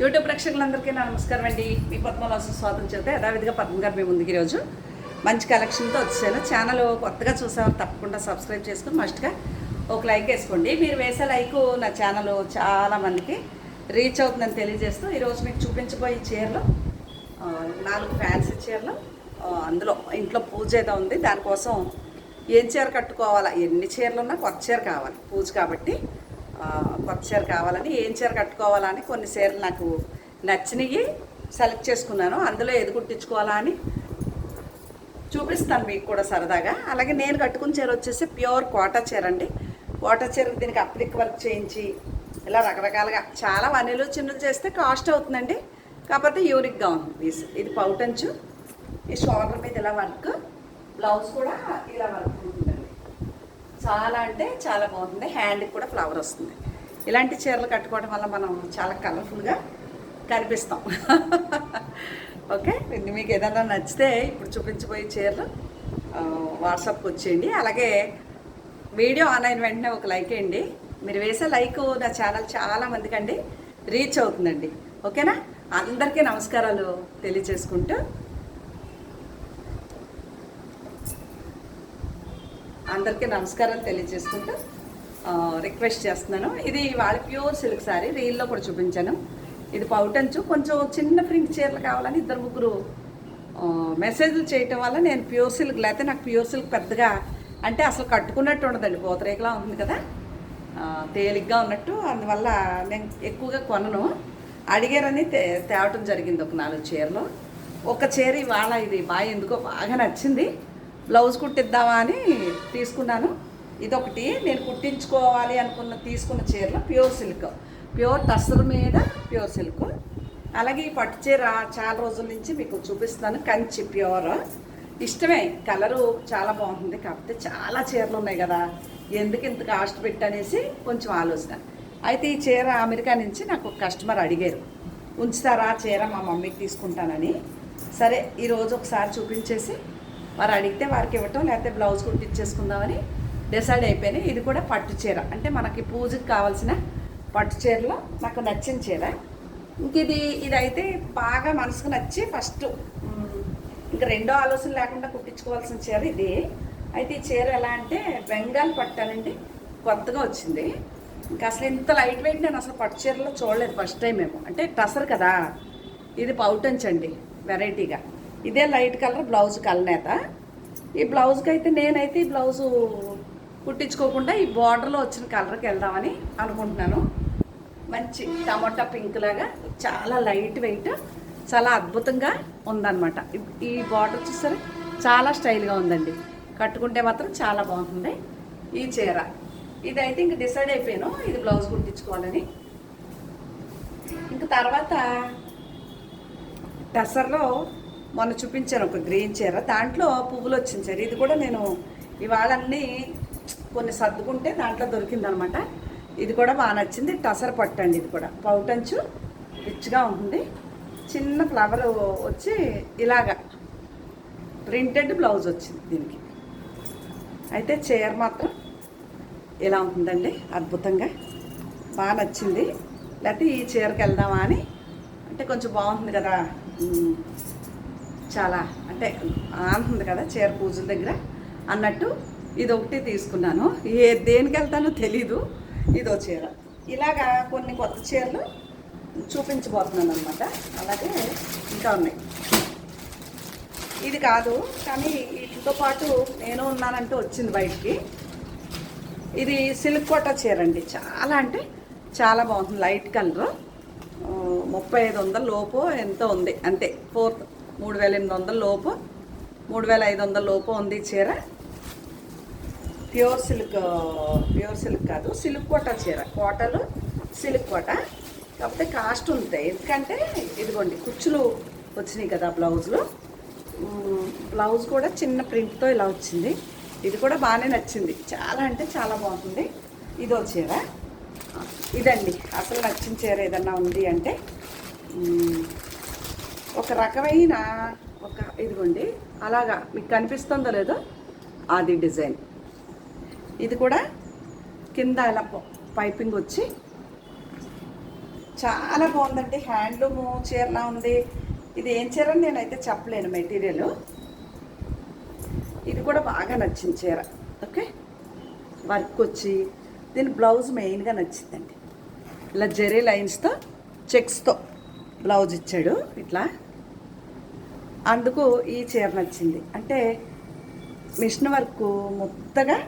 YouTube ప్రేక్షకులందరికీ నమస్కారం అండి. మీ పద్మవాసు స్వాగతం చెబితే యథావిధిగా పద్మ గారు మీ ముందుకు ఈరోజు మంచి కలెక్షన్తో వచ్చాను. ఛానల్ కొత్తగా చూసేవారు తప్పకుండా సబ్స్క్రైబ్ చేసుకుని మస్ట్గా ఒక లైక్ వేసుకోండి. మీరు వేసే లైక్ నా ఛానల్ చాలామందికి రీచ్ అవుతుందని తెలియజేస్తూ ఈరోజు మీకు చూపించబోయే చీరలు 4 ఫ్యాన్సీ చీరలు. అందులో ఇంట్లో పూజ ఏదో ఉంది, దానికోసం ఏం చీర కట్టుకోవాలా, ఎన్ని చీరలు ఉన్నా కొత్త చీర కావాలి పూజ కాబట్టి కొత్త చీర కావాలని ఏం చీర కట్టుకోవాలని కొన్ని చీరలు నాకు నచ్చినవి సెలెక్ట్ చేసుకున్నాను. అందులో ఏది కుట్టించుకోవాలా అని చూపిస్తాను మీకు కూడా సరదాగా. అలాగే నేను కట్టుకున్న చీర వచ్చేసి ప్యూర్ కోటా చీర అండి. కోటా చీర దీనికి అప్లిక్ వర్క్ చేయించి ఇలా రకరకాలుగా చాలా వన్నెలు చిన్నులు చేస్తే కాస్ట్ అవుతుందండి, కాకపోతే యూనిక్గా ఉంది పీస్. ఇది పౌటంచు, ఈ షోల్డర్ మీద ఇలా వర్క్, బ్లౌజ్ కూడా ఇలా వర్క్ ఉంటుందండి. చాలా అంటే చాలా బాగుంటుంది. హ్యాండ్కి కూడా ఫ్లవర్ వస్తుంది. ఇలాంటి చీరలు కట్టుకోవడం వల్ల మనం చాలా కలర్ఫుల్గా కనిపిస్తాం. ఓకే, మీకు ఏదైనా నచ్చితే ఇప్పుడు చూపించబోయే చీరలు వాట్సాప్కి వచ్చేయండి. అలాగే వీడియో ఆన్ అయిన వెంటనే ఒక లైక్ వేయండి. మీరు వేసే లైక్ నా ఛానల్ చాలా మందికి అండి రీచ్ అవుతుందండి. ఓకేనా? అందరికీ నమస్కారాలు తెలియచేసుకుంటూ రిక్వెస్ట్ చేస్తున్నాను. ఇది వాళ్ళ ప్యూర్ సిల్క్ శారీ, రీల్లో కూడా చూపించాను. ఇది పౌటంచు, కొంచెం చిన్న ప్రింట్ చీరలు కావాలని 2-3 మెసేజ్లు చేయటం వల్ల నేను ప్యూర్ సిల్క్, లేకపోతే నాకు ప్యూర్ సిల్క్ పెద్దగా అంటే అసలు కట్టుకున్నట్టు ఉండదండి, పూతరేకలా ఉంటుంది కదా, తేలిగ్గా ఉన్నట్టు. అందువల్ల నేను ఎక్కువగా కొనను. అడిగారని తేవటం జరిగింది ఒక 4 చీరలు. ఒక చీర ఇవాళ ఇది ఎందుకో బాగా నచ్చింది, బ్లౌజ్ కుట్టిద్దామా అని తీసుకున్నాను. ఇదొకటి నేను కుట్టించుకోవాలి తీసుకున్న చీరలో ప్యూర్ సిల్క్, ప్యూర్ టస్సర్ మీద ప్యూర్ సిల్క్. అలాగే ఈ పట్టు చీర చాలా రోజుల నుంచి మీకు చూపిస్తున్నాను, కంచి ప్యూర్. ఇష్టమే, కలరు చాలా బాగుంటుంది, కాకపోతే చాలా చీరలు ఉన్నాయి కదా, ఎందుకు ఇంత కాస్ట్ పెట్టనేసి కొంచెం ఆలోచన. అయితే ఈ చీర అమెరికా నుంచి నాకు ఒక కస్టమర్ అడిగారు, ఉంచుతారా చీర, మా మమ్మీకి తీసుకుంటానని. సరే ఈరోజు ఒకసారి చూపించేసి వారు అడిగితే వారికి ఇవ్వటం, లేకపోతే బ్లౌజ్ కుట్టించేసుకుందామని డిసైడ్ అయిపోయినాయి. ఇది కూడా పట్టు చీర, అంటే మనకి పూజకి కావాల్సిన పట్టు చీరలో నాకు నచ్చిన చీర. ఇంక ఇదైతే బాగా మనసుకు నచ్చి ఫస్ట్ ఇంకా రెండో ఆలోచన లేకుండా కుట్టించుకోవాల్సిన చీర ఇది. అయితే ఈ చీర ఎలా అంటే బెంగాల్ పట్టానండి, కొత్తగా వచ్చింది. ఇంకా అసలు ఇంత లైట్ వెయిట్ నేను అసలు పట్టు చీరలో చూడలేదు ఫస్ట్ టైం మేము. అంటే టసర్ కదా, ఇది పౌటంచ్ అండి, వెరైటీగా. ఇదే లైట్ కలర్ బ్లౌజ్ కలనేత. ఈ బ్లౌజ్కి అయితే నేనైతే ఈ బ్లౌజు కుట్టించుకోకుండా ఈ బార్డర్లో వచ్చిన కలర్కి వెళ్దామని అనుకుంటున్నాను. మంచి టమాటా పింక్ లాగా చాలా లైట్ వెయిట్, చాలా అద్భుతంగా ఉందన్నమాట. ఈ బార్డర్ చూసారా, చాలా స్టైల్గా ఉందండి, కట్టుకుంటే మాత్రం చాలా బాగుంటుంది ఈ చీర. ఇదైతే ఇంక డిసైడ్ అయిపోయాను ఇది బ్లౌజ్ కుట్టించుకోవాలని. ఇంక తర్వాత టసర్లో మొన్న చూపించాను ఒక గ్రీన్ చీర, దాంట్లో పువ్వులు వచ్చిన చీర. ఇది కూడా నేను ఇవాళ అన్నీ కొన్ని సర్దుకుంటే దాంట్లో దొరికిందనమాట. ఇది కూడా బాగా నచ్చింది. టసర్ పట్టండి, ఇది కూడా పౌటంచు, రిచ్గా ఉంటుంది. చిన్న ఫ్లవర్ వచ్చి ఇలాగా ప్రింటెడ్ బ్లౌజ్ వచ్చింది దీనికి. అయితే చీర మాత్రం ఇలా ఉంటుందండి, అద్భుతంగా బాగా నచ్చింది. లేకపోతే ఈ చీరకి వెళ్దామా అని, అంటే కొంచెం బాగుంటుంది కదా, చాలా అంటే ఆనంది కదా చీర పూజల దగ్గర అన్నట్టు ఇది ఒకటి తీసుకున్నాను. దేనికి వెళ్తానో తెలీదు. ఇదో చీర. ఇలాగా కొన్ని కొత్త చీరలు చూపించబోతున్నాను అనమాట. అలాగే ఇంకా ఉన్నాయి. ఇది కాదు కానీ వీటితో పాటు నేను ఉన్నానంటూ వచ్చింది బయటికి. ఇది సిల్క్ కోటా చీర అండి, చాలా అంటే చాలా బాగుంటుంది. లైట్ కలర్, 3500 లోపు ఎంతో ఉంది, అంతే. 3800 లోపు, 3500 లోపు ఉంది చీర. ప్యూర్ సిల్క్ కాదు, సిల్క్ కోటా చీర. కోటలు సిల్క్ కోట, కాకపోతే కాస్ట్ ఉంటాయి. ఎందుకంటే ఇదిగోండి కుచ్చులు వచ్చినాయి కదా బ్లౌజ్లో. బ్లౌజ్ కూడా చిన్న ప్రింట్తో ఇలా వచ్చింది. ఇది కూడా బాగానే నచ్చింది, చాలా అంటే చాలా బాగుంటుంది. ఇదో చీర. ఇదండి అసలు నచ్చిన చీర ఏదన్నా ఉంది అంటే, ఒక రకమైన ఇదిగోండి అలాగా మీకు కనిపిస్తుందో లేదో అది డిజైన్. ఇది కూడా కింద ఇలా పైపింగ్ వచ్చి చాలా బాగుందండి. హ్యాండ్లూమ్ చీరలా ఉంది. ఇది ఏం చీర అని నేనైతే చెప్పలేను మెటీరియల్. ఇది కూడా బాగా నచ్చింది చీర. ఓకే, వర్క్ వచ్చి దీని బ్లౌజ్ మెయిన్గా నచ్చిందండి. ఇలా జెరీ లైన్స్తో చెక్స్తో బ్లౌజ్ ఇచ్చాడు ఇట్లా. అందుకు ఈ చీర నచ్చింది. అంటే మిషన్ వర్క్ మొత్తగా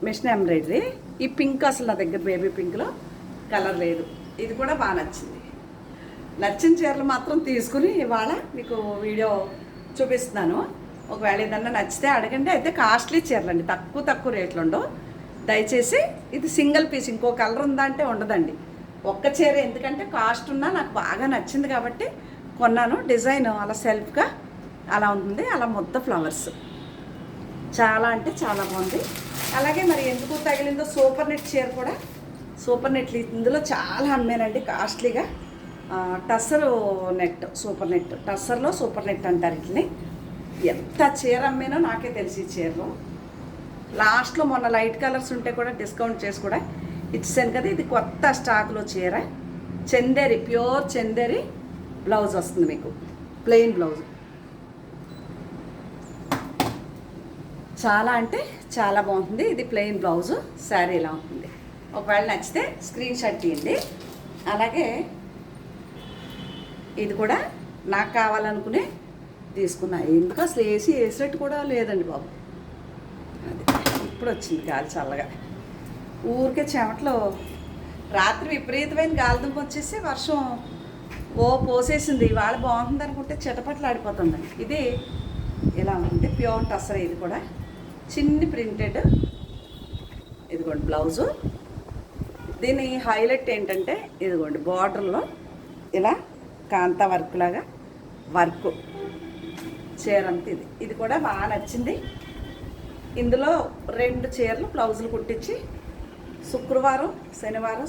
మిషన్ ఎంబ్రాయిడరీ. ఈ పింక్ అసలు నా దగ్గర బేబీ పింక్లో కలర్ లేదు. ఇది కూడా బాగా నచ్చింది. నచ్చిన చీరలు మాత్రం తీసుకుని ఇవాళ మీకు వీడియో చూపిస్తున్నాను. ఒకవేళ ఏదన్నా నచ్చితే అడగండి. అయితే కాస్ట్లీ చీరలు అండి, తక్కువ రేట్లు ఉండవు. దయచేసి ఇది సింగిల్ పీస్, ఇంకో కలర్ ఉందా అంటే ఉండదండి. ఒక్క చీర, ఎందుకంటే కాస్ట్ ఉన్నా నాకు బాగా నచ్చింది కాబట్టి కొన్నాను. డిజైన్ అలా సెల్ఫ్గా అలా ఉంటుంది, అలా ముద్ద ఫ్లవర్స్ చాలా అంటే చాలా బాగుంది. అలాగే మరి ఎందుకు తగిలిందో సూపర్ నెట్ చీర కూడా. సూపర్ నెట్లు ఇందులో చాలా అమ్మానండి కాస్ట్లీగా. టస్సరు నెట్, సూపర్ నెట్, టస్సర్లో సూపర్ నెట్ అంటారు వీటిని. ఎంత చీర అమ్మానో నాకే తెలిసి చీరలో. లాస్ట్లో మొన్న లైట్ కలర్స్ ఉంటే కూడా డిస్కౌంట్ చేసి కూడా ఇచ్చాను కదా. ఇది కొత్త స్టాక్లో చీర, చందేరి, ప్యూర్ చందేరి బ్లౌజ్ వస్తుంది మీకు, ప్లెయిన్ బ్లౌజ్. చాలా అంటే చాలా బాగుంటుంది. ఇది ప్లెయిన్ బ్లౌజు, శారీ ఇలా ఉంటుంది. ఒకవేళ నచ్చితే స్క్రీన్ షాట్ తీయండి. అలాగే ఇది కూడా నాకు కావాలనుకునే తీసుకున్నా. ఎందుకు అసలు వేసినట్టు కూడా లేదండి బాబు. అది ఇప్పుడు వచ్చింది గాలి చల్లగా. ఊరికే చెమటలో రాత్రి విపరీతమైన గాలిదుంప వచ్చేసి వర్షం పోసేసింది. ఇవాళ బాగుంటుంది అనుకుంటే చిటపట్లు ఆడిపోతుందండి. ఇది ఇలా ఉంటుంది, ప్యూర్ టస్సర్. ఇది కూడా చిన్ని ప్రింటెడ్. ఇదిగోండి బ్లౌజు. దీని హైలైట్ ఏంటంటే ఇదిగోండి బార్డర్లో ఇలా కాంతా వర్క్ లాగా వర్క్ చీర అంతా. ఇది కూడా బాగా నచ్చింది. ఇందులో 2 చీరలు బ్లౌజులు కుట్టించి శుక్రవారం, శనివారం,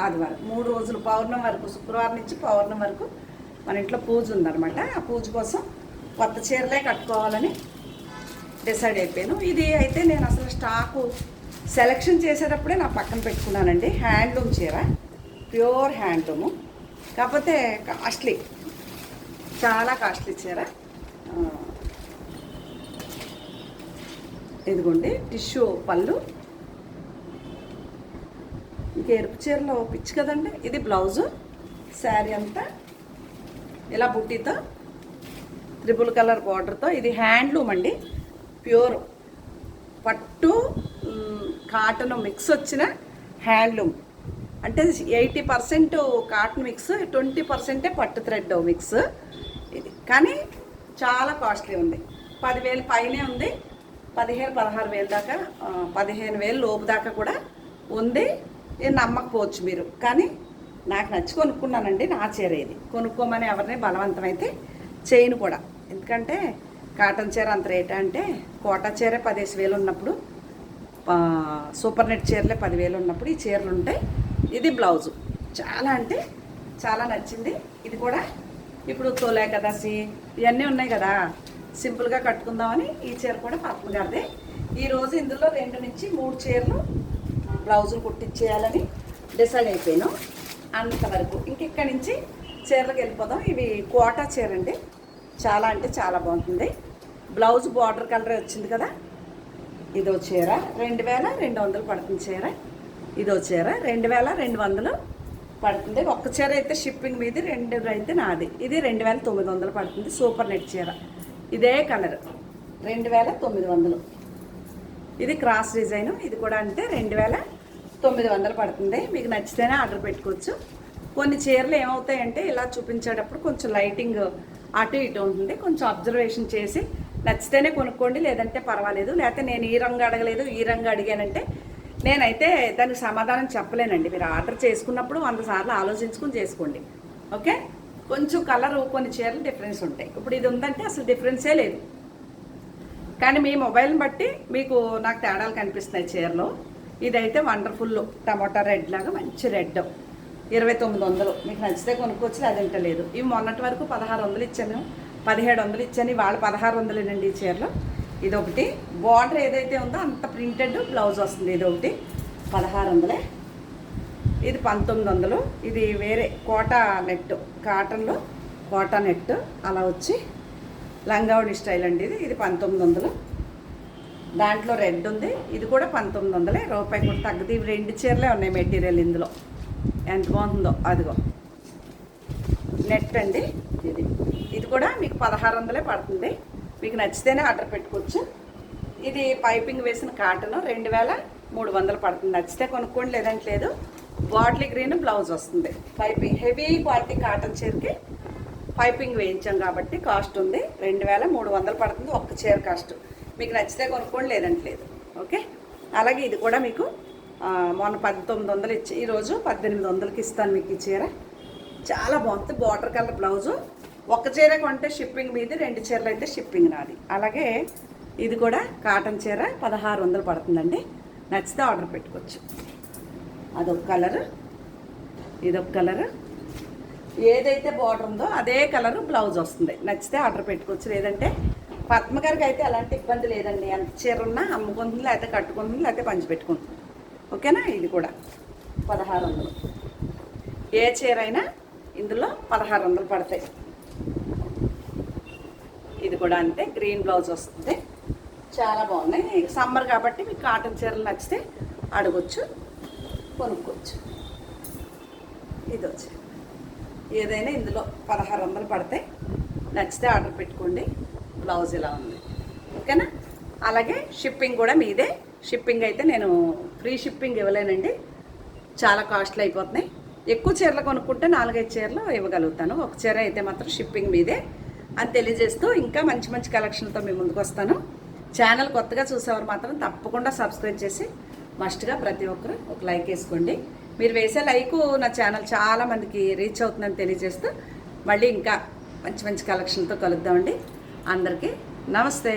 ఆదివారం 3 రోజులు పౌర్ణమి వరకు, శుక్రవారం నుంచి పౌర్ణమి వరకు మన ఇంట్లో పూజ ఉందన్నమాట. ఆ పూజ కోసం కొత్త చీరలే కట్టుకోవాలని డిసైడ్ అయిపోయాను. ఇది అయితే నేను అసలు స్టాకు సెలెక్షన్ చేసేటప్పుడే నా పక్కన పెట్టుకున్నానండి. హ్యాండ్లూమ్ చీర, ప్యూర్ హ్యాండ్లూము, కాకపోతే కాస్ట్లీ, చాలా కాస్ట్లీ చీర. ఇదిగోండి టిష్యూ పళ్ళు. ఇంకా ఎరుపు చీరలో పిచ్చి కదండి. ఇది బ్లౌజు, శారీ అంతా ఇలా బుట్టీతో ట్రిపుల్ కలర్ బార్డర్తో. ఇది హ్యాండ్లూమ్ అండి, ప్యూర్ పట్టు కాటన్ మిక్స్ వచ్చిన హ్యాండ్లూమ్. అంటే 80% కాటన్ మిక్స్, 20% పట్టు థ్రెడ్ మిక్స్. ఇది కానీ చాలా కాస్ట్లీ ఉంది. 10,000 పైనే ఉంది. 15,000-16,000 దాకా, 15,000 లోపు దాకా కూడా ఉంది. ఇది నమ్మకపోవచ్చు మీరు, కానీ నాకు నచ్చి కొనుక్కున్నానండి. నా చీర ఇది. కొనుక్కోమని ఎవరిని బలవంతం అయితే చేయను కూడా. ఎందుకంటే కాటన్ చీర అంత రేట్ అంటే, కోటా చీర 15,000 ఉన్నప్పుడు, సూపర్ నెట్ చీరలే 10,000 ఉన్నప్పుడు ఈ చీరలు ఉంటాయి. ఇది బ్లౌజు చాలా అంటే చాలా నచ్చింది. ఇది కూడా ఇప్పుడు తోలే కదాసి ఇవన్నీ ఉన్నాయి కదా, సింపుల్గా కట్టుకుందామని ఈ చీర కూడా పద్మ గారిదే. ఈరోజు ఇందులో 2 నుంచి 3 చీరలు బ్లౌజులు కుట్టించేయాలని డిసైడ్ అయిపోయాను. అంతవరకు ఇంకెక్కడి నుంచి చీరలకు వెళ్ళిపోదాం. ఇవి కోటా చీర అండి, చాలా అంటే చాలా బాగుంటుంది. బ్లౌజ్ బార్డర్ కలరే వచ్చింది కదా. ఇదో చీర 2,200 పడుతుంది చీర. ఇదో చీర 2,200 పడుతుంది. ఒక్క చీర అయితే షిప్పింగ్ మీది, 2 అయితే నాది. ఇది 2,900 పడుతుంది. సూపర్ నెట్ చీర, ఇదే కలర్ 2,900. ఇది క్రాస్ డిజైన్. ఇది కూడా అంటే 2,900 పడుతుంది. మీకు నచ్చితేనే ఆర్డర్ పెట్టుకోవచ్చు. కొన్ని చీరలు ఏమవుతాయంటే ఇలా చూపించేటప్పుడు కొంచెం లైటింగ్ అటు ఇటు ఉంటుంది. కొంచెం అబ్జర్వేషన్ చేసి నచ్చితేనే కొనుక్కోండి, లేదంటే పర్వాలేదు. లేకపోతే నేను ఈ రంగు అడగలేదు, ఈ రంగు అడిగానంటే నేనైతే దానికి సమాధానం చెప్పలేనండి. మీరు ఆర్డర్ చేసుకున్నప్పుడు 100 సార్లు ఆలోచించుకుని చేసుకోండి. ఓకే, కొంచెం కలర్ కొన్ని చీరలు డిఫరెన్స్ ఉంటాయి. ఇప్పుడు ఇది ఉందంటే అసలు డిఫరెన్సే లేదు, కానీ మీ మొబైల్ని బట్టి మీకు నాకు తేడాలు కనిపిస్తున్నాయి చీరలో. ఇదైతే వండర్ఫుల్ టమాటా రెడ్ లాగా మంచి రెడ్, 2,900. మీకు నచ్చితే కొనుక్కోవచ్చు, అదంటే లేదు. ఇవి మొన్నటి వరకు 1,600 ఇచ్చాను, 1,700 ఇచ్చాను. వాళ్ళు 1,600 ఈ చీరలో. ఇదొకటి బార్డర్ ఏదైతే ఉందో అంత ప్రింటెడ్ బ్లౌజ్ వస్తుంది. ఇదొకటి 1,600. ఇది 1900. ఇది వేరే కోటా నెట్, కాటన్లో కోటా నెట్ అలా వచ్చి లంగావడి స్టైల్ అండి. ఇది 1900. దాంట్లో రెడ్ ఉంది, ఇది కూడా 1900. రూపాయి కూడా తగ్గదు. ఇవి 2 చీరలే ఉన్నాయి మెటీరియల్ ఇందులో. ఎంత బాగుందో అదిగో నెట్ అండి. ఇది కూడా మీకు 1600 పడుతుంది. మీకు నచ్చితేనే ఆర్డర్ పెట్టుకోవచ్చు. ఇది పైపింగ్ వేసిన కాటన్ 2300 పడుతుంది. నచ్చితే కొనుక్కోండి, లేదంటే లేదు. బాటిల్ గ్రీన్ బ్లౌజ్ వస్తుంది. పైపింగ్ హెవీ క్వాలిటీ కాటన్ చీరకి పైపింగ్ వేయించాం కాబట్టి కాస్ట్ ఉంది. 2300 పడుతుంది ఒక్క చీర కాస్ట్. మీకు నచ్చితే కొనుక్కోండి, లేదంటే లేదు. ఓకే. అలాగే ఇది కూడా మీకు మొన్న 1900 ఇచ్చి ఈరోజు 1800కి ఇస్తాను మీకు ఈ చీర. చాలా బాగుంటుంది. Border colour blouse. ఒక్క చీర కొంటే షిప్పింగ్ మీది, 2 చీరలు అయితే షిప్పింగ్ నాది. అలాగే ఇది కూడా కాటన్ చీర 1600 పడుతుందండి. నచ్చితే ఆర్డర్ పెట్టుకోవచ్చు. అదొక కలరు, ఇదొక కలరు. ఏదైతే బార్డర్ ఉందో అదే కలరు బ్లౌజ్ వస్తుంది. నచ్చితే ఆర్డర్ పెట్టుకోవచ్చు. లేదంటే పద్మ గారికి అయితే అలాంటి ఇబ్బంది లేదండి. ఎంత చీర ఉన్నా అమ్ముకుంటుంది, లేకపోతే కట్టుకుంటుంది, లేకపోతే పంచి పెట్టుకుంటుంది. ఓకేనా. ఇది కూడా 1600. ఏ చీర అయినా ఇందులో 1600 పడతాయి. ఇది కూడా అంతే. గ్రీన్ బ్లౌజ్ వస్తుంది. చాలా బాగున్నాయి. సమ్మర్ కాబట్టి మీకు కాటన్ చీరలు నచ్చితే అడగొచ్చు, కొనుక్కోవచ్చు. ఇది వచ్చి ఏదైనా ఇందులో 1600 పడతాయి. నచ్చితే ఆర్డర్ పెట్టుకోండి. బ్లౌజ్ ఇలా ఉంది. ఓకేనా. అలాగే షిప్పింగ్ కూడా మీదే. షిప్పింగ్ అయితే నేను ఫ్రీ షిప్పింగ్ ఇవ్వలేనండి, చాలా కాస్ట్లీ అయిపోతున్నాయి. ఎక్కువ చీరలు కొనుక్కుంటే 4-5 చీరలు ఇవ్వగలుగుతాను. ఒక చీర అయితే మాత్రం షిప్పింగ్ మీదే అని తెలియజేస్తూ ఇంకా మంచి మంచి కలెక్షన్తో మీ ముందుకు వస్తాను. ఛానల్ కొత్తగా చూసేవారు మాత్రం తప్పకుండా సబ్స్క్రైబ్ చేసి మస్ట్గా ప్రతి ఒక్కరు ఒక లైక్ వేసుకోండి. మీరు వేసే లైకు నా ఛానల్ చాలామందికి రీచ్ అవుతుందని తెలియజేస్తూ మళ్ళీ ఇంకా మంచి మంచి కలెక్షన్తో కలుద్దామండి. అందరికీ నమస్తే.